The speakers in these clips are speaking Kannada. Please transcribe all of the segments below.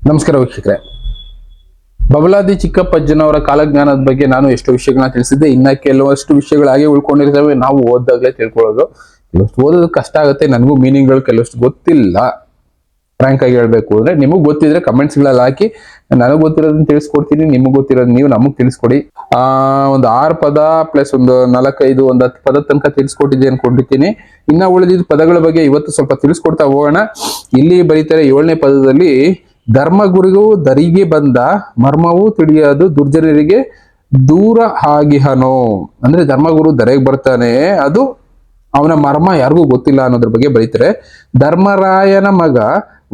ನಮಸ್ಕಾರ ವೀಕ್ಷಕರೇ. ಬಬಲಾದಿ ಚಿಕ್ಕಪ್ಪಜ್ಜನವರ ಕಾಲಜ್ಞಾನದ ಬಗ್ಗೆ ನಾನು ಎಷ್ಟು ವಿಷಯಗಳನ್ನ ತಿಳಿಸಿದ್ದೆ. ಇನ್ನ ಕೆಲವಷ್ಟು ವಿಷಯಗಳು ಹಾಗೆ ಉಳ್ಕೊಂಡಿರ್ತವೆ. ನಾವು ಓದಾಗ್ಲೇ ತಿಳ್ಕೊಳ್ಳೋದು. ಕೆಲವಷ್ಟು ಓದೋದು ಕಷ್ಟ ಆಗುತ್ತೆ. ನನಗೂ ಮೀನಿಂಗ್ಗಳು ಕೆಲವಷ್ಟು ಗೊತ್ತಿಲ್ಲ. ಫ್ರಾಂಕ್ ಆಗಿ ಹೇಳ್ಬೇಕು ಅಂದ್ರೆ, ನಿಮಗ್ ಗೊತ್ತಿದ್ರೆ ಕಮೆಂಟ್ಸ್ ಗಳಲ್ಲಿ ಹಾಕಿ. ನನಗ್ ಗೊತ್ತಿರೋದನ್ನ ತಿಳಿಸ್ಕೊಡ್ತೀನಿ, ನಿಮಗ್ ಗೊತ್ತಿರೋದು ನೀವು ನಮಗ್ ತಿಳಿಸ್ಕೊಡಿ. ಒಂದು 6 ಪದ ಪ್ಲಸ್ ಒಂದು 4-5 ಒಂದು 10 ಪದ ತನಕ ತಿಳಿಸ್ಕೊಟ್ಟಿದ್ದೆ ಅನ್ಕೊಂಡಿರ್ತೀನಿ. ಇನ್ನ ಉಳಿದಿದ್ದ ಪದಗಳ ಬಗ್ಗೆ ಇವತ್ತು ಸ್ವಲ್ಪ ತಿಳಿಸ್ಕೊಡ್ತಾ ಹೋಗೋಣ. ಇಲ್ಲಿ ಬರೀತಾರೆ 7ನೇ ಪದದಲ್ಲಿ, ಧರ್ಮಗುರಿಗೂ ದರಿಗೆ ಬಂದ ಮರ್ಮವು ತಿಳಿಯದು ದುರ್ಜನರಿಗೆ ದೂರ ಆಗಿಹನೋ. ಅಂದ್ರೆ ಧರ್ಮಗುರು ದರೆಗೆ ಬರ್ತಾನೆ, ಅದು ಅವನ ಮರ್ಮ ಯಾರಿಗೂ ಗೊತ್ತಿಲ್ಲ ಅನ್ನೋದ್ರ ಬಗ್ಗೆ ಬರೀತಾರೆ. ಧರ್ಮರಾಯನ ಮಗ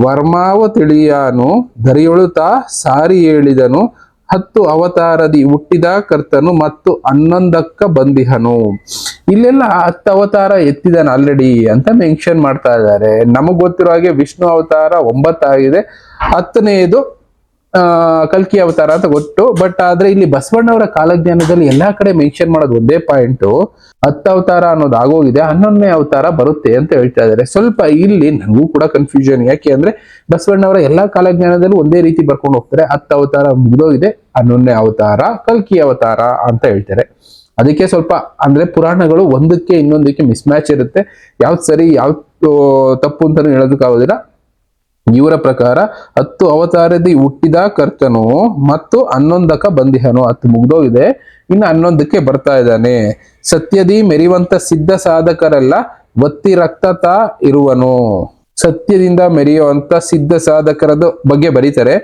ವರ್ಮಾವ ತಿಳಿಯಾನು ದರಿಯೊಳುತ ಸಾರಿ ಹೇಳಿದನು 10 ಅವತಾರದಿ ಹುಟ್ಟಿದ ಕರ್ತನು ಮತ್ತು 11ಕ್ಕ ಬಂದಿಹನು. ಇಲ್ಲೆಲ್ಲ 10 ಅವತಾರ ಎತ್ತಿದಾನೆ ಆಲ್ರೆಡಿ ಅಂತ ಮೆನ್ಷನ್ ಮಾಡ್ತಾ ಇದ್ದಾರೆ. ನಮಗ್ ಗೊತ್ತಿರೋ ಹಾಗೆ ವಿಷ್ಣು ಅವತಾರ 9 ಆಗಿದೆ, 10ನೇದು ಕಲ್ಕಿ ಅವತಾರ ಅಂತ ಗೊತ್ತು. ಬಟ್ ಆದ್ರೆ ಇಲ್ಲಿ ಬಸವಣ್ಣವರ ಕಾಲಜ್ಞಾನದಲ್ಲಿ ಎಲ್ಲಾ ಕಡೆ ಮೆನ್ಷನ್ ಮಾಡೋದು ಒಂದೇ ಪಾಯಿಂಟ್, 10 ಅವತಾರ ಅನ್ನೋದು ಆಗೋಗಿದೆ, 11ನೇ ಅವತಾರ ಬರುತ್ತೆ ಅಂತ ಹೇಳ್ತಾ ಇದ್ದಾರೆ. ಸ್ವಲ್ಪ ಇಲ್ಲಿ ನನಗೂ ಕೂಡ ಕನ್ಫ್ಯೂಷನ್. ಯಾಕೆ ಅಂದ್ರೆ ಬಸವಣ್ಣವರ ಎಲ್ಲಾ ಕಾಲಜ್ಞಾನದಲ್ಲೂ ಒಂದೇ ರೀತಿ ಬರ್ಕೊಂಡು ಹೋಗ್ತಾರೆ. 10 ಅವತಾರ ಮುಗಿದೋಗಿದೆ, 11ನೇ ಅವತಾರ ಕಲ್ಕಿ ಅವತಾರ ಅಂತ ಹೇಳ್ತಾರೆ. ಅದಕ್ಕೆ ಸ್ವಲ್ಪ ಅಂದ್ರೆ ಪುರಾಣಗಳು ಒಂದಕ್ಕೆ ಇನ್ನೊಂದಕ್ಕೆ ಮಿಸ್ ಮ್ಯಾಚ್ ಇರುತ್ತೆ. ಯಾವ್ದು ಸರಿ ಯಾವ್ದು ತಪ್ಪು ಅಂತಾನು ಹೇಳೋದಕ್ಕಾಗೋದಿಲ್ಲ. ಇವರ ಪ್ರಕಾರ 10 ಅವತಾರದಿ ಹುಟ್ಟಿದ ಕರ್ತನು ಮತ್ತು 11ಕ್ಕ ಬಂದಿಹನು. 10 ಮುಗ್ದೋಗಿದೆ, ಇನ್ನು 11ಕ್ಕೆ ಬರ್ತಾ ಇದ್ದಾನೆ. ಸತ್ಯದಿ ಮೆರಿವಂತ ಸಿದ್ಧ ಸಾಧಕರೆಲ್ಲ ಒತ್ತಿ ರಕ್ತತ ಇರುವನು. ಸತ್ಯದಿಂದ ಮೆರೆಯುವಂತ ಸಿದ್ಧ ಸಾಧಕರದ ಬಗ್ಗೆ ಬರೀತಾರೆ.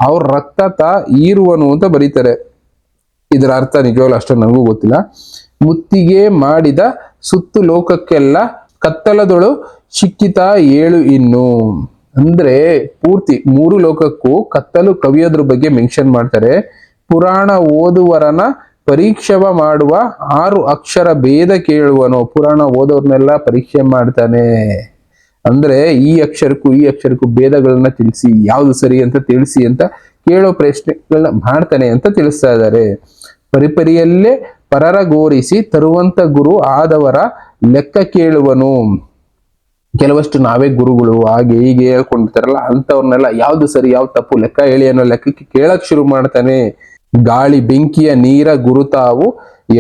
ಅವ್ರ ರಕ್ತತ ಈರುವನು ಅಂತ ಬರೀತಾರೆ. ಇದರ ಅರ್ಥ ನಿಜವಾಗ್ಲೂ ಅಷ್ಟು ನನಗೂ ಗೊತ್ತಿಲ್ಲ. ಮುತ್ತಿಗೆ ಮಾಡಿದ ಸುತ್ತು ಲೋಕಕ್ಕೆಲ್ಲ ಕತ್ತಲದೊಳು ಶಿಕ್ಕಿತ 7 ಇನ್ನು. ಅಂದ್ರೆ ಪೂರ್ತಿ 3 ಲೋಕಕ್ಕೂ ಕತ್ತಲು ಕವಿಯೋದ್ರ ಬಗ್ಗೆ ಮೆನ್ಷನ್ ಮಾಡ್ತಾರೆ. ಪುರಾಣ ಓದುವರನ ಪರೀಕ್ಷವ ಮಾಡುವ 6 ಅಕ್ಷರ ಭೇದ ಕೇಳುವನು. ಪುರಾಣ ಓದೋರ್ನೆಲ್ಲ ಪರೀಕ್ಷೆ ಮಾಡ್ತಾನೆ. ಅಂದ್ರೆ ಈ ಅಕ್ಷರಕ್ಕೂ ಭೇದಗಳನ್ನ ತಿಳಿಸಿ, ಯಾವ್ದು ಸರಿ ಅಂತ ತಿಳಿಸಿ ಅಂತ ಕೇಳೋ ಪ್ರಶ್ನೆಗಳನ್ನ ಮಾಡ್ತಾನೆ ಅಂತ ತಿಳಿಸ್ತಾ ಇದ್ದಾರೆ. ಪರಿಪರಿಯಲ್ಲೇ ಪರರ ಗೋರಿಸಿ ತರುವಂತ ಗುರು ಆದವರ ಲೆಕ್ಕ ಕೇಳುವನು. ಕೆಲವಷ್ಟು ನಾವೇ ಗುರುಗಳು ಹಾಗೆ ಹೀಗೆ ಹೇಳ್ಕೊಂಡಿರ್ತಾರಲ್ಲ, ಅಂತವ್ರನ್ನೆಲ್ಲ ಯಾವ್ದು ಸರಿ ಯಾವ್ದು ತಪ್ಪು ಲೆಕ್ಕ ಹೇಳಿ ಅನ್ನೋ ಲೆಕ್ಕಕ್ಕೆ ಕೇಳಕ್ ಶುರು ಮಾಡ್ತಾನೆ. ಗಾಳಿ ಬೆಂಕಿಯ ನೀರ ಗುರುತಾವು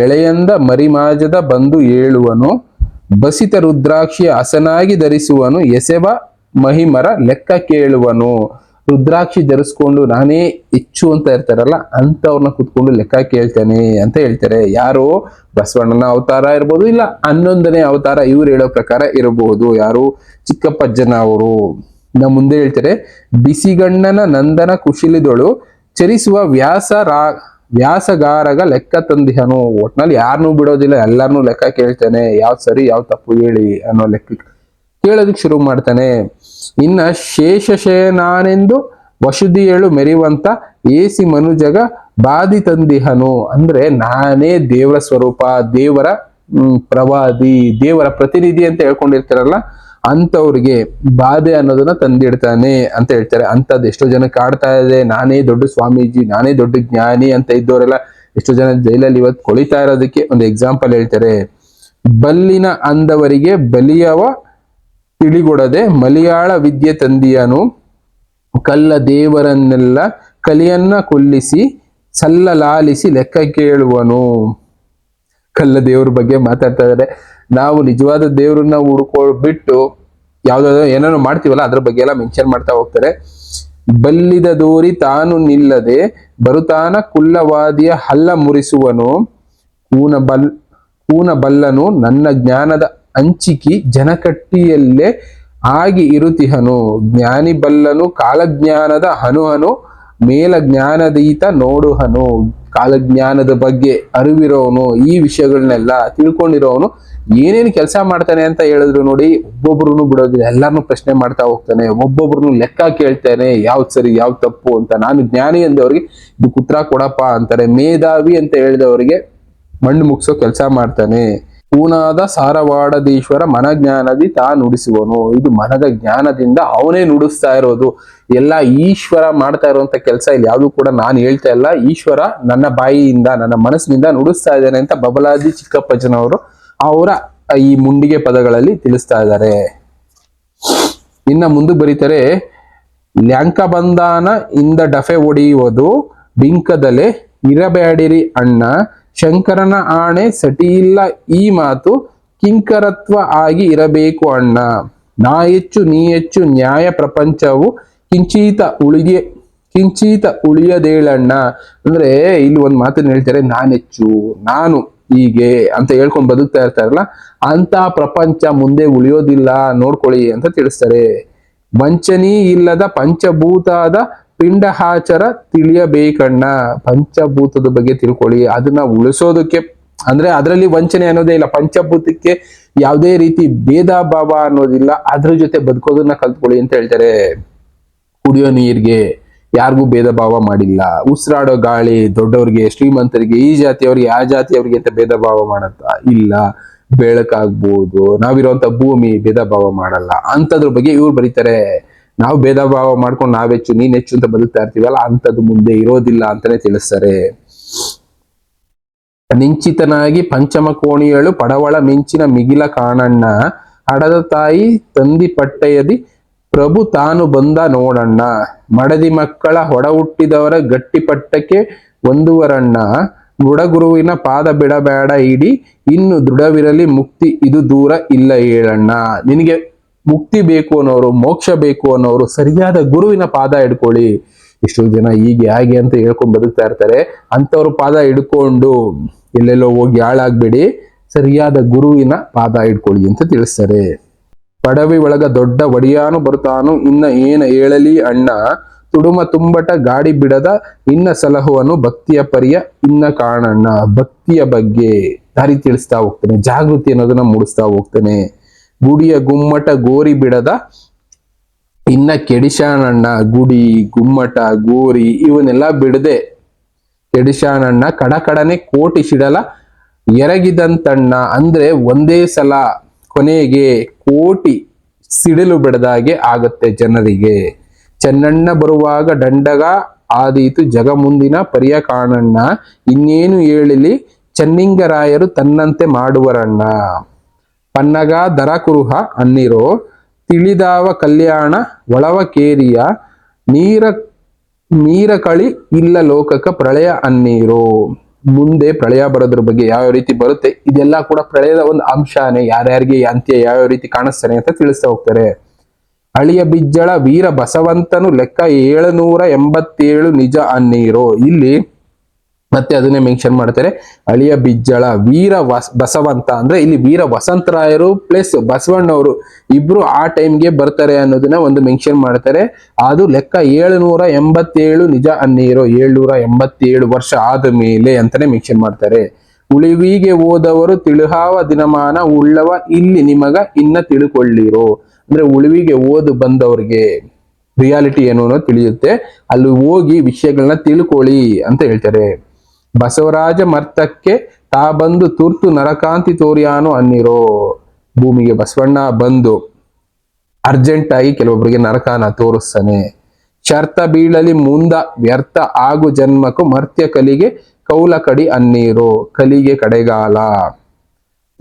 ಎಳೆಯಂದ ಮರಿಮಾಜದ ಬಂದು ಏಳುವನು. ಬಸಿತ ರುದ್ರಾಕ್ಷಿಯ ಹಸನಾಗಿ ಧರಿಸುವನು. ಎಸೆವ ಮಹಿಮರ ಲೆಕ್ಕ ಕೇಳುವನು. ರುದ್ರಾಕ್ಷಿ ಧರಿಸ್ಕೊಂಡು ನಾನೇ ಹೆಚ್ಚು ಅಂತ ಇರ್ತಾರಲ್ಲ, ಅಂತವ್ರನ್ನ ಕುತ್ಕೊಂಡು ಲೆಕ್ಕ ಕೇಳ್ತಾನೆ ಅಂತ ಹೇಳ್ತಾರೆ. ಯಾರು? ಬಸವಣ್ಣನ ಅವತಾರ ಇರ್ಬೋದು, ಇಲ್ಲ 11ನೇ ಅವತಾರ ಇವ್ರು ಹೇಳೋ ಪ್ರಕಾರ ಇರಬಹುದು. ಯಾರು? ಚಿಕ್ಕಪ್ಪಜ್ಜನ ಅವರು. ಇನ್ನ ಮುಂದೆ ಹೇಳ್ತಾರೆ, ಬಿಸಿಗಣ್ಣನ ನಂದನ ಕುಶಿಲಿದೊಳು ಚರಿಸುವ ವ್ಯಾಸಗಾರಗ ಲೆಕ್ಕ ತಂದಿಹನು. ಒಟ್ನಲ್ಲಿ ಯಾರನ್ನೂ ಬಿಡೋದಿಲ್ಲ, ಎಲ್ಲಾರನ್ನೂ ಲೆಕ್ಕ ಕೇಳ್ತಾನೆ. ಯಾವ್ ಸರಿ ಯಾವ್ ತಪ್ಪು ಹೇಳಿ ಅನ್ನೋ ಲೆಕ್ಕ ಕೇಳೋದಕ್ಕೆ ಶುರು ಮಾಡ್ತಾನೆ. ಇನ್ನ ಶೇಷಶೇನಾನೆಂದು ವಸುದಿಯಳು ಮೆರಿವಂತ ಏಸಿ ಮನುಜಗ ಬಾದಿ ತಂದಿಹನು. ಅಂದ್ರೆ ನಾನೇ ದೇವರ ಸ್ವರೂಪ, ದೇವರ ಪ್ರವಾದಿ, ದೇವರ ಪ್ರತಿನಿಧಿ ಅಂತ ಹೇಳ್ಕೊಂಡಿರ್ತಾರಲ್ಲ, ಅಂತವ್ರಿಗೆ ಬಾಧೆ ಅನ್ನೋದನ್ನ ತಂದಿಡ್ತಾನೆ ಅಂತ ಹೇಳ್ತಾರೆ. ಅಂತದ್ ಎಷ್ಟೋ ಜನಕ್ಕೆ ಆಡ್ತಾ ಇದೆ, ನಾನೇ ದೊಡ್ಡ ಸ್ವಾಮೀಜಿ, ನಾನೇ ದೊಡ್ಡ ಜ್ಞಾನಿ ಅಂತ ಇದ್ದವರೆಲ್ಲ ಎಷ್ಟೋ ಜನ ಜೈಲಲ್ಲಿ ಇವತ್ತು ಕೊಳಿತಾ ಇರೋದಕ್ಕೆ ಒಂದು ಎಕ್ಸಾಂಪಲ್ ಹೇಳ್ತಾರೆ. ಬಲ್ಲಿನ ಅಂದವರಿಗೆ ಬಲಿಯವ ತಿಳಿಗೊಡದೆ ಮಲಯಾಳ ವಿದ್ಯೆ ತಂದಿಯನು. ಕಲ್ಲ ದೇವರನ್ನೆಲ್ಲ ಕಲಿಯನ್ನ ಕೊಲ್ಲಿಸಿ ಸಲ್ಲಲಾಲಿಸಿ ಲೆಕ್ಕ ಕೇಳುವನು. ಕಲ್ಲ ದೇವ್ರ ಬಗ್ಗೆ ಮಾತಾಡ್ತಾ ಇದ್ದಾರೆ. ನಾವು ನಿಜವಾದ ದೇವ್ರನ್ನ ಹುಡ್ಕೊಳ್ಬಿಟ್ಟು ಯಾವ್ದಾದ್ರು ಏನೇನೋ ಮಾಡ್ತೀವಲ್ಲ, ಅದ್ರ ಬಗ್ಗೆ ಎಲ್ಲ ಮೆನ್ಷನ್ ಮಾಡ್ತಾ ಹೋಗ್ತಾರೆ. ಬಲ್ಲಿದ ದೂರಿ ತಾನು ನಿಲ್ಲದೆ ಬರುತ್ತಾನ ಕುಲ್ಲವಾದಿಯ ಹಲ್ಲ ಮುರಿಸುವನು. ಕೂನಬಲ್ಲನು ನನ್ನ ಜ್ಞಾನದ ಅಂಚಿಕಿ ಜನಕಟ್ಟಿಯಲ್ಲೇ ಆಗಿ ಇರುತಿಹನು. ಜ್ಞಾನಿ ಬಲ್ಲನು ಕಾಲಜ್ಞಾನದ ಹನುಹನು ಮೇಲ ಜ್ಞಾನದೀತ ನೋಡುಹನು. ಕಾಲಜ್ಞಾನದ ಬಗ್ಗೆ ಅರಿವಿರೋನು, ಈ ವಿಷಯಗಳನ್ನೆಲ್ಲ ತಿಳ್ಕೊಂಡಿರೋನು ಏನೇನು ಕೆಲಸ ಮಾಡ್ತಾನೆ ಅಂತ ಹೇಳಿದ್ರು ನೋಡಿ. ಒಬ್ಬೊಬ್ರು ಬಿಡೋದಿಲ್ಲ, ಎಲ್ಲಾರನು ಪ್ರಶ್ನೆ ಮಾಡ್ತಾ ಹೋಗ್ತಾನೆ. ಒಬ್ಬೊಬ್ರು ಲೆಕ್ಕ ಕೇಳ್ತಾನೆ, ಯಾವ್ದು ಸರಿ ಯಾವ್ದು ತಪ್ಪು ಅಂತ. ನಾನು ಜ್ಞಾನಿ ಅಂದವ್ರಿಗೆ ಇದು ಉತ್ತರ ಕೊಡಪ್ಪ ಅಂತಾರೆ. ಮೇಧಾವಿ ಅಂತ ಹೇಳಿದವರಿಗೆ ಮಣ್ಣು ಮುಗಿಸೋ ಕೆಲಸ ಮಾಡ್ತಾನೆ. ಪೂನಾದ ಸಾರವಾಡದೀಶ್ವರ ಮನಜ್ಞಾನದಿ ತಾ ನುಡಿಸುವನು. ಇದು ಮನದ ಜ್ಞಾನದಿಂದ ಅವನೇ ನುಡಿಸ್ತಾ ಇರೋದು. ಎಲ್ಲ ಈಶ್ವರ ಮಾಡ್ತಾ ಇರುವಂತ ಕೆಲಸ ಇಲ್ಲಿ ಯಾವ್ದು ಕೂಡ ನಾನು ಹೇಳ್ತಾ ಇಲ್ಲ. ಈಶ್ವರ ನನ್ನ ಬಾಯಿಯಿಂದ, ನನ್ನ ಮನಸ್ಸಿನಿಂದ ನುಡಿಸ್ತಾ ಇದ್ದಾನೆ ಅಂತ ಬಬಲಾದಿ ಚಿಕ್ಕಪ್ಪಜ್ಜನವರು ಅವರ ಈ ಮುಂಡಿಗೆ ಪದಗಳಲ್ಲಿ ತಿಳಿಸ್ತಾ ಇದ್ದಾರೆ. ಇನ್ನ ಮುಂದೆ ಬರೀತಾರೆ, ಲ್ಯಾಂಕ ಬಂದಾನ ಇಂದ ಡಫೆ ಒಡೆಯುವುದು ಬಿಂಕದಲೆ ಇರಬೇಡಿರಿ ಅಣ್ಣ, ಶಂಕರನ ಆಣೆ ಸಟಿಯಿಲ್ಲ ಈ ಮಾತು, ಕಿಂಕರತ್ವ ಆಗಿ ಇರಬೇಕು ಅಣ್ಣ. ನಾ ಹೆಚ್ಚು ನೀ ಹೆಚ್ಚು ನ್ಯಾಯ ಪ್ರಪಂಚವು ಕಿಂಚೀತ ಉಳಿಯದೇಳಣ್ಣ. ಅಂದ್ರೆ ಇಲ್ಲಿ ಒಂದು ಮಾತನ್ನ ಹೇಳ್ತಾರೆ, ನಾನೆಚ್ಚು, ನಾನು ಹೀಗೆ ಅಂತ ಹೇಳ್ಕೊಂಡು ಬದುಕ್ತಾ ಇರ್ತಾರಲ್ಲ, ಅಂತ ಪ್ರಪಂಚ ಮುಂದೆ ಉಳಿಯೋದಿಲ್ಲ ನೋಡ್ಕೊಳ್ಳಿ ಅಂತ ತಿಳಿಸ್ತಾರೆ. ವಂಚನೆ ಇಲ್ಲದ ಪಂಚಭೂತದ ಪಿಂಡಹಾಚರ ತಿಳಿಯಬೇಕಣ್ಣ. ಪಂಚಭೂತದ ಬಗ್ಗೆ ತಿಳ್ಕೊಳ್ಳಿ, ಅದನ್ನ ಉಳಿಸೋದಕ್ಕೆ ಅಂದ್ರೆ ಅದರಲ್ಲಿ ವಂಚನೆ ಅನ್ನೋದೇ ಇಲ್ಲ. ಪಂಚಭೂತಕ್ಕೆ ಯಾವುದೇ ರೀತಿ ಭೇದ ಭಾವ ಅನ್ನೋದಿಲ್ಲ, ಅದ್ರ ಜೊತೆ ಬದುಕೋದನ್ನ ಕಲ್ತ್ಕೊಳ್ಳಿ ಅಂತ ಹೇಳ್ತಾರೆ. ಕುಡಿಯೋ ನೀರ್ಗೆ ಯಾರಿಗೂ ಭೇದ ಭಾವ ಮಾಡಿಲ್ಲ. ಉಸಿರಾಡೋ ಗಾಳಿ ದೊಡ್ಡವ್ರಿಗೆ ಶ್ರೀಮಂತರಿಗೆ, ಈ ಜಾತಿಯವ್ರಿಗೆ ಆ ಜಾತಿಯವ್ರಿಗೆ ಅಂತ ಭೇದ ಭಾವ ಮಾಡತ್ತ ಇಲ್ಲ. ಬೆಳಕಾಗ್ಬೋದು, ನಾವಿರುವಂತ ಭೂಮಿ ಭೇದ ಭಾವ ಮಾಡಲ್ಲ. ಅಂತದ್ರ ಬಗ್ಗೆ ಇವ್ರು ಬರೀತಾರೆ. ನಾವು ಭೇದ ಭಾವ ಮಾಡ್ಕೊಂಡು ನಾವೆಚ್ಚು ನೀನ್ ಹೆಚ್ಚು ಅಂತ ಬದುಕ್ತಾ ಇರ್ತೀವಲ್ಲ, ಅಂತದ್ದು ಮುಂದೆ ಇರೋದಿಲ್ಲ ಅಂತಾನೆ ತಿಳಿಸ್ತಾರೆ. ನಿಂಚಿತನಾಗಿ ಪಂಚಮ ಕೋಣಿಯಳು ಪಡವಳ ಮಿಂಚಿನ ಮಿಗಿಲ ಕಾಣಣ್ಣ, ಹಡದ ತಾಯಿ ತಂದಿ ಪಟ್ಟೆಯದಿ ಪ್ರಭು ತಾನು ಬಂದ ನೋಡಣ್ಣ. ಮಡದಿ ಮಕ್ಕಳ ಹೊಡ ಹುಟ್ಟಿದವರ ಗಟ್ಟಿ ಪಟ್ಟಕ್ಕೆ ಒಂದುವರಣ್ಣ, ಗುರುವಿನ ಪಾದ ಬಿಡಬೇಡ ಇಡಿ, ಇನ್ನು ದೃಢವಿರಲಿ ಮುಕ್ತಿ ಇದು ದೂರ ಇಲ್ಲ ಹೇಳಣ್ಣ. ನಿನಗೆ ಮುಕ್ತಿ ಬೇಕು ಅನ್ನೋರು, ಮೋಕ್ಷ ಬೇಕು ಅನ್ನೋರು ಸರಿಯಾದ ಗುರುವಿನ ಪಾದ ಹಿಡ್ಕೊಳ್ಳಿ. ಇಷ್ಟು ಜನ ಹೀಗೆ ಹಾಗೆ ಅಂತ ಹೇಳ್ಕೊಂಡು ಬದುಕ್ತಾ ಇರ್ತಾರೆ. ಅಂತವ್ರ ಪಾದ ಹಿಡ್ಕೊಂಡು ಎಲ್ಲೆಲ್ಲೋ ಹೋಗಿ ಹಾಳಾಗ್ಬೇಡಿ, ಸರಿಯಾದ ಗುರುವಿನ ಪಾದ ಹಿಡ್ಕೊಳ್ಳಿ ಅಂತ ತಿಳಿಸ್ತಾರೆ. ಪಡವಿ ಒಳಗ ದೊಡ್ಡ ಒಡಿಯಾನು ಬರ್ತಾನು, ಇನ್ನ ಏನ ಹೇಳಲಿ ಅಣ್ಣ, ತುಡುಮ ತುಂಬಟ ಗಾಡಿ ಬಿಡದ ಇನ್ನ ಸಲಹುವನು, ಭಕ್ತಿಯ ಪರಿಯ ಇನ್ನ ಕಾಣಣ್ಣ. ಭಕ್ತಿಯ ಬಗ್ಗೆ ದಾರಿ ತಿಳಿಸ್ತಾ ಹೋಗ್ತಾನೆ, ಜಾಗೃತಿ ಅನ್ನೋದನ್ನ ಮೂಡಿಸ್ತಾ ಹೋಗ್ತಾನೆ. ಗುಡಿಯ ಗುಮ್ಮಟ ಗೋರಿ ಬಿಡದ ಇನ್ನ ಕೆಡಿಶಾನಣ್ಣ. ಗುಡಿ ಗುಮ್ಮಟ ಗೋರಿ ಇವನ್ನೆಲ್ಲ ಬಿಡದೆ ಕೆಡಿಶಾನಣ್ಣ, ಕಡಕಡನೆ ಕೋಟಿ ಸಿಡಲ ಎರಗಿದಂತಣ್ಣ. ಅಂದ್ರೆ ಒಂದೇ ಸಲ ಕೊನೆಗೆ ಕೋಟಿ ಸಿಡಿಲು ಬಿಡದಾಗೆ ಆಗತ್ತೆ ಜನರಿಗೆ. ಚೆನ್ನಣ್ಣ ಬರುವಾಗ ದಂಡಗ ಆದೀತು ಜಗ ಮುಂದಿನ ಪರಿಯ ಕಾಣಣ್ಣ, ಇನ್ನೇನು ಹೇಳಿಲಿ ಚೆನ್ನಿಂಗರಾಯರು ತನ್ನಂತೆ ಮಾಡುವರಣ್ಣ. ಪನ್ನಗ ದರ ಕುರುಹ ಅನ್ನಿರೋ ತಿಳಿದಾವ ಕಲ್ಯಾಣ ಒಳವ ಕೇರಿಯ, ನೀರ ಕಳಿ ಇಲ್ಲ ಲೋಕಕ ಪ್ರಳಯ ಅನ್ನೀರು. ಮುಂದೆ ಪ್ರಳಯ ಬರೋದ್ರ ಬಗ್ಗೆ ಯಾವ ರೀತಿ ಬರುತ್ತೆ ಇದೆಲ್ಲ ಕೂಡ ಪ್ರಳಯದ ಒಂದು ಅಂಶನೇ. ಯಾರ್ಯಾರಿಗೆ ಅಂತ್ಯ ಯಾವ ರೀತಿ ಕಾಣಿಸ್ತಾನೆ ಅಂತ ತಿಳಿಸ್ತಾ ಹೋಗ್ತಾರೆ. ಅಳಿಯ ಬಿಜ್ಜಳ ವೀರ ಬಸವಂತನು ಲೆಕ್ಕ 787 ನಿಜ ಅನ್ನೀರು. ಇಲ್ಲಿ ಮತ್ತೆ ಅದನ್ನೇ ಮೆನ್ಷನ್ ಮಾಡ್ತಾರೆ. ಅಳಿಯ ಬಿಜ್ಜಳ ವೀರ ಬಸವಂತ ಅಂದ್ರೆ ಇಲ್ಲಿ ವೀರ ವಸಂತರಾಯರು ಪ್ಲಸ್ ಬಸವಣ್ಣವರು ಇಬ್ರು ಆ ಟೈಮ್ಗೆ ಬರ್ತಾರೆ ಅನ್ನೋದನ್ನ ಒಂದು ಮೆನ್ಷನ್ ಮಾಡ್ತಾರೆ. ಅದು ಲೆಕ್ಕ 787 ನಿಜ ಅನ್ನೀರು, 787 ವರ್ಷ ಆದ ಮೇಲೆ ಅಂತಾನೆ ಮೆನ್ಷನ್ ಮಾಡ್ತಾರೆ. ಉಳಿವಿಗೆ ಹೋದವರು ತಿಳುಹಾವ ದಿನಮಾನ ಉಳ್ಳವ ಇಲ್ಲಿ ನಿಮಗ ಇನ್ನ ತಿಳ್ಕೊಳ್ಳಿರೋ. ಅಂದ್ರೆ ಉಳಿವಿಗೆ ಓದು ಬಂದವ್ರಿಗೆ ರಿಯಾಲಿಟಿ ಏನು ಅನ್ನೋದು ತಿಳಿಯುತ್ತೆ, ಅಲ್ಲಿ ಹೋಗಿ ವಿಷಯಗಳನ್ನ ತಿಳ್ಕೊಳ್ಳಿ ಅಂತ ಹೇಳ್ತಾರೆ. ಬಸವರಾಜ ಮರ್ತಕ್ಕೆ ತಾ ಬಂದು ತುರ್ತು ನರಕಾಂತಿ ತೋರಿಯಾನು ಅನ್ನಿರೋ. ಭೂಮಿಗೆ ಬಸವಣ್ಣ ಬಂದು ಅರ್ಜೆಂಟ್ ಆಗಿ ಕೆಲವೊಬ್ಬರಿಗೆ ನರಕಾನ ತೋರಿಸ್ತಾನೆ. ಶರ್ತ ಬೀಳಲಿ ಮುಂದ ವ್ಯರ್ಥ ಆಗು ಜನ್ಮಕ್ಕೂ ಮರ್ತ್ಯ ಕಲಿಗೆ ಕೌಲ ಕಡಿ ಅನ್ನೀರು. ಕಲಿಗೆ ಕಡೆಗಾಲ.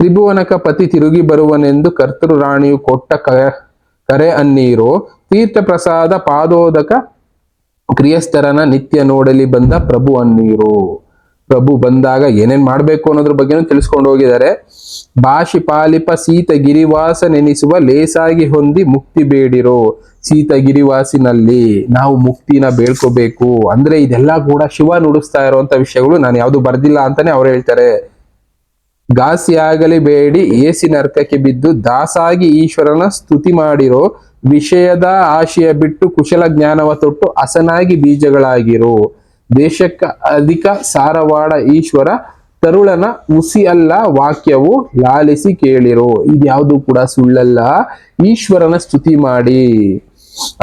ತ್ರಿಭುವನಕ ಪತಿ ತಿರುಗಿ ಬರುವನೆಂದು ಕರ್ತೃ ರಾಣಿಯು ಕೊಟ್ಟ ಕರೆ ಅನ್ನೀರು. ತೀರ್ಥ ಪ್ರಸಾದ ಪಾದೋದಕ ಕ್ರಿಯಸ್ಥರನ ನಿತ್ಯ ನೋಡಲಿ ಬಂದ ಪ್ರಭು ಅನ್ನೀರು. ಪ್ರಭು ಬಂದಾಗ ಏನೇನ್ ಮಾಡ್ಬೇಕು ಅನ್ನೋದ್ರ ಬಗ್ಗೆನೂ ತಿಳಿಸ್ಕೊಂಡು ಹೋಗಿದ್ದಾರೆ. ಭಾಷಿ ಪಾಲಿಪ ಸೀತ ಗಿರಿವಾಸ ನೆನೆಸುವ ಲೇಸಾಗಿ ಹೊಂದಿ ಮುಕ್ತಿ ಬೇಡಿರೋ. ಸೀತ ಗಿರಿವಾಸಿನಲ್ಲಿ ನಾವು ಮುಕ್ತಿನ ಬೇಡ್ಕೋಬೇಕು. ಅಂದ್ರೆ ಇದೆಲ್ಲ ಕೂಡ ಶಿವ ನುಡಿಸ್ತಾ ಇರುವಂತ ವಿಷಯಗಳು, ನಾನು ಯಾವ್ದು ಬರ್ದಿಲ್ಲ ಅಂತಾನೆ ಅವ್ರು ಹೇಳ್ತಾರೆ. ಘಾಸಿಯಾಗಲಿ ಬೇಡಿ ಏಸಿ ನರ್ಕಕ್ಕೆ ಬಿದ್ದು ದಾಸಾಗಿ ಈಶ್ವರನ ಸ್ತುತಿ ಮಾಡಿರೋ. ವಿಷಯದ ಆಶಯ ಬಿಟ್ಟು ಕುಶಲ ಜ್ಞಾನವ ತೊಟ್ಟು ಹಸನಾಗಿ ಬೀಜಗಳಾಗಿರೋ. ದೇಶಕ್ಕ ಅಧಿಕ ಸಾರವಾಡ ಈಶ್ವರ ತರುಳನ ಹುಸಿ ಅಲ್ಲ ವಾಕ್ಯವು ಲಾಲಿಸಿ ಕೇಳಿರೋ. ಇದ್ಯಾವುದು ಕೂಡ ಸುಳ್ಳಲ್ಲ, ಈಶ್ವರನ ಸ್ತುತಿ ಮಾಡಿ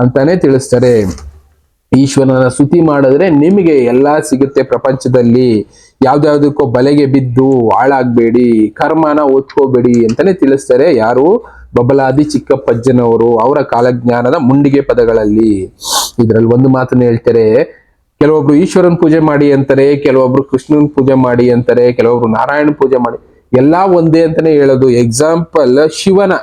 ಅಂತಾನೆ ತಿಳಿಸ್ತಾರೆ. ಈಶ್ವರನ ಸ್ತುತಿ ಮಾಡಿದ್ರೆ ನಿಮಗೆ ಎಲ್ಲಾ ಸಿಗುತ್ತೆ ಪ್ರಪಂಚದಲ್ಲಿ. ಯಾವ್ದಾವ್ದಕ್ಕೋ ಬಲೆಗೆ ಬಿದ್ದು ಹಾಳಾಗ್ಬೇಡಿ, ಕರ್ಮನ ಓದ್ಕೋಬೇಡಿ ಅಂತಾನೆ ತಿಳಿಸ್ತಾರೆ. ಯಾರು? ಬಬಲಾದಿ ಚಿಕ್ಕಪ್ಪಜ್ಜನವರು ಅವರ ಕಾಲಜ್ಞಾನದ ಮುಂಡಿಗೆ ಪದಗಳಲ್ಲಿ. ಇದ್ರಲ್ಲಿ ಒಂದು ಮಾತನ್ನ ಹೇಳ್ತಾರೆ. ಕೆಲವೊಬ್ರು ಈಶ್ವರನ್ ಪೂಜೆ ಮಾಡಿ ಅಂತಾರೆ, ಕೆಲವೊಬ್ರು ಕೃಷ್ಣನ್ ಪೂಜೆ ಮಾಡಿ ಅಂತಾರೆ, ಕೆಲವೊಬ್ರು ನಾರಾಯಣ ಪೂಜೆ ಮಾಡಿ, ಎಲ್ಲಾ ಒಂದೇ ಅಂತಾನೆ ಹೇಳೋದು. ಎಕ್ಸಾಂಪಲ್, ಶಿವನ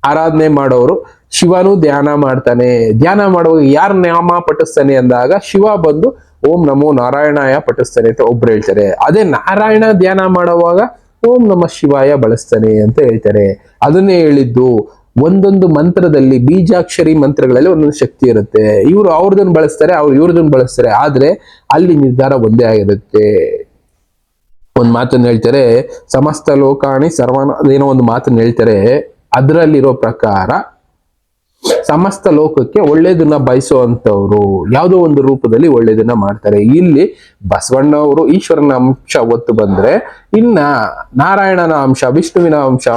ಆರಾಧನೆ ಮಾಡೋರು ಶಿವನು ಧ್ಯಾನ ಮಾಡ್ತಾನೆ. ಧ್ಯಾನ ಮಾಡುವಾಗ ಯಾರ ನಾಮ ಪಠಿಸ್ತಾನೆ ಅಂದಾಗ ಶಿವ ಬಂದು ಓಂ ನಮೋ ನಾರಾಯಣಾಯ ಪಠಿಸ್ತಾನೆ ಅಂತ ಒಬ್ರು ಹೇಳ್ತಾರೆ. ಅದೇ ನಾರಾಯಣ ಧ್ಯಾನ ಮಾಡುವಾಗ ಓಂ ನಮ ಶಿವಾಯ ಬಳಸ್ತಾನೆ ಅಂತ ಹೇಳ್ತಾರೆ. ಅದನ್ನೇ ಹೇಳಿದ್ದು. ಒಂದೊಂದು ಮಂತ್ರದಲ್ಲಿ ಬೀಜಾಕ್ಷರಿ ಮಂತ್ರಗಳಲ್ಲಿ ಒಂದೊಂದು ಶಕ್ತಿ ಇರುತ್ತೆ. ಇವರು ಅವ್ರದನ್ನ ಬಳಸ್ತಾರೆ, ಅವ್ರು ಇವ್ರದನ್ನ ಬಳಸ್ತಾರೆ. ಆದ್ರೆ ಅಲ್ಲಿ ನಿರ್ಧಾರ ಒಂದೇ ಆಗಿರುತ್ತೆ. ಒಂದ್ ಮಾತನ್ನ ಹೇಳ್ತಾರೆ, ಸಮಸ್ತ ಲೋಕಾಣಿ ಸರ್ವನ ಏನೋ ಒಂದು ಮಾತನ್ನ ಹೇಳ್ತಾರೆ. ಅದರಲ್ಲಿರೋ ಪ್ರಕಾರ ಸಮಸ್ತ ಲೋಕಕ್ಕೆ ಒಳ್ಳೇದನ್ನ ಬಯಸುವಂತವ್ರು ಯಾವುದೋ ಒಂದು ರೂಪದಲ್ಲಿ ಒಳ್ಳೇದನ್ನ ಮಾಡ್ತಾರೆ. ಇಲ್ಲಿ ಬಸವಣ್ಣವರು ಈಶ್ವರನ ಅಂಶ ಒತ್ತು ಬಂದ್ರೆ, ಇನ್ನ ನಾರಾಯಣನ ಅಂಶ ವಿಷ್ಣುವಿನ ಅಂಶ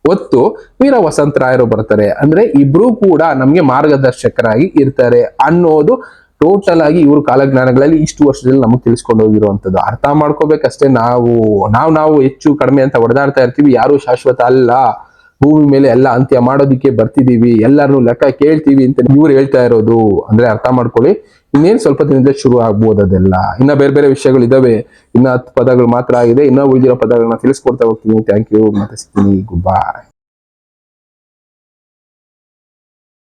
ಒತ್ತು ವೀರ ವಸಂತರಾಯರು ಬರ್ತಾರೆ. ಅಂದ್ರೆ ಇಬ್ರು ಕೂಡ ನಮ್ಗೆ ಮಾರ್ಗದರ್ಶಕರಾಗಿ ಇರ್ತಾರೆ ಅನ್ನೋದು ಟೋಟಲ್ ಆಗಿ ಇವ್ರ ಕಾಲಜ್ಞಾನಗಳಲ್ಲಿ ಇಷ್ಟು ವರ್ಷದಲ್ಲಿ ನಮಗೆ ತಿಳಿಸ್ಕೊಂಡು ಹೋಗಿರುವಂತದ್ದು. ಅರ್ಥ ಮಾಡ್ಕೋಬೇಕಷ್ಟೇ. ನಾವು ಹೆಚ್ಚು ಕಡಿಮೆ ಅಂತ ಹೊಡೆದಾಡ್ತಾ ಇರ್ತೀವಿ. ಯಾರು ಶಾಶ್ವತ ಅಲ್ಲ. ಭೂಮಿ ಮೇಲೆ ಎಲ್ಲ ಅಂತ್ಯ ಮಾಡೋದಿಕ್ಕೆ ಬರ್ತಿದೀವಿ, ಎಲ್ಲರನ್ನು ಲೆಕ್ಕ ಕೇಳ್ತೀವಿ ಅಂತ ಇವ್ರು ಹೇಳ್ತಾ ಇರೋದು. ಅಂದ್ರೆ ಅರ್ಥ ಮಾಡ್ಕೊಳ್ಳಿ. ಇನ್ನೇನ್ ಸ್ವಲ್ಪ ದಿನದಿಂದ ಶುರು ಆಗ್ಬೋದು ಅದೆಲ್ಲ. ಇನ್ನ ಬೇರೆ ಬೇರೆ ವಿಷಯಗಳು ಇದಾವೆ. ಇನ್ನ 10 ಪದಗಳು ಮಾತ್ರ ಆಗಿದೆ. ಇನ್ನ ಉಳಿದಿರೋ ಪದಗಳನ್ನ ತಿಳಿಸ್ಕೊಡ್ತಾ ಹೋಗ್ತೀನಿ. Thank you. ಮತ್ತೆ ಸಿಗ್ತೀನಿ. Good by.